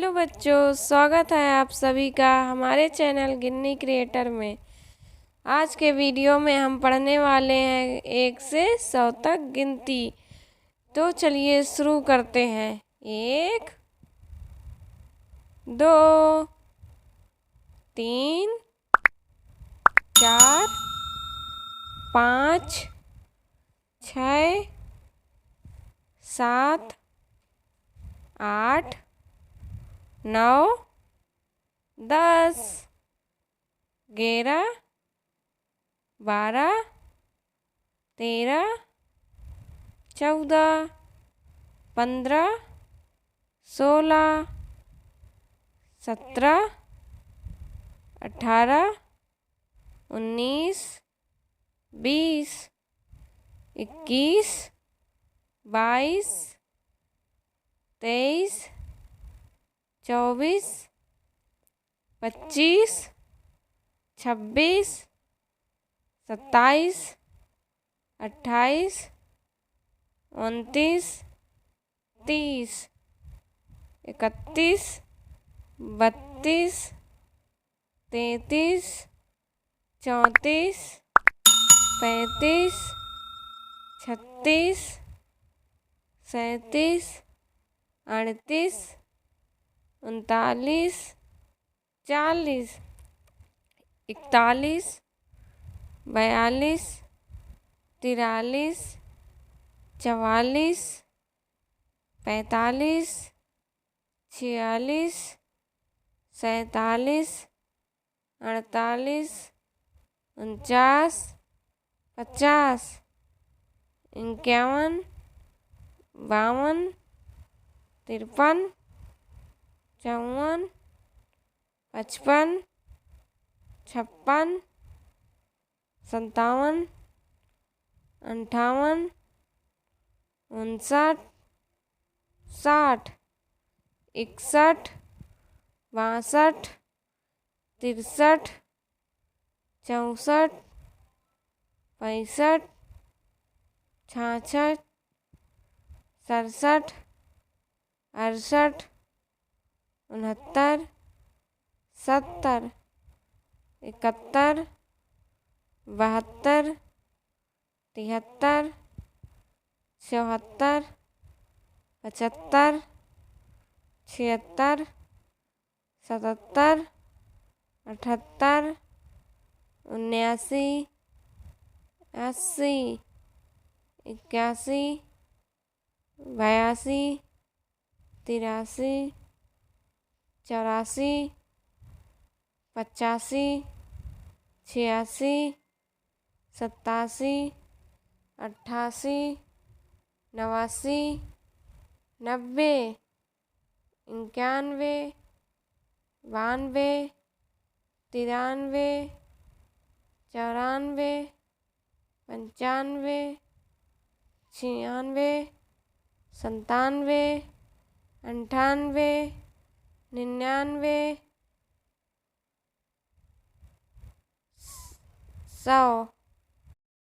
Hello बच्चों, स्वागत है आप सभी का हमारे चैनल गिन्नी क्रिएटर में। आज के वीडियो में हम पढ़ने वाले हैं 1 से 100 तक गिनती। तो चलिए शुरू करते हैं। 1 2 3 4 5 6 7 8 9 10 11 12 13 14 15 16 17 18 19 20 21 22 23 24 25 26 27 28 29 30 31 32 33 34 35 36 37 38 39 40 41 42 43 44 45 46 47 48 49 50 51 52 53 54 55 56 57 58 59 60 61 62 63 64 65 66 67 68 69 70 71 72 73 74 75 76 77 78 79 80 81 82 83 84 85 86 87 88 89 90 91 92 93 94 95 96 97 98 99 100।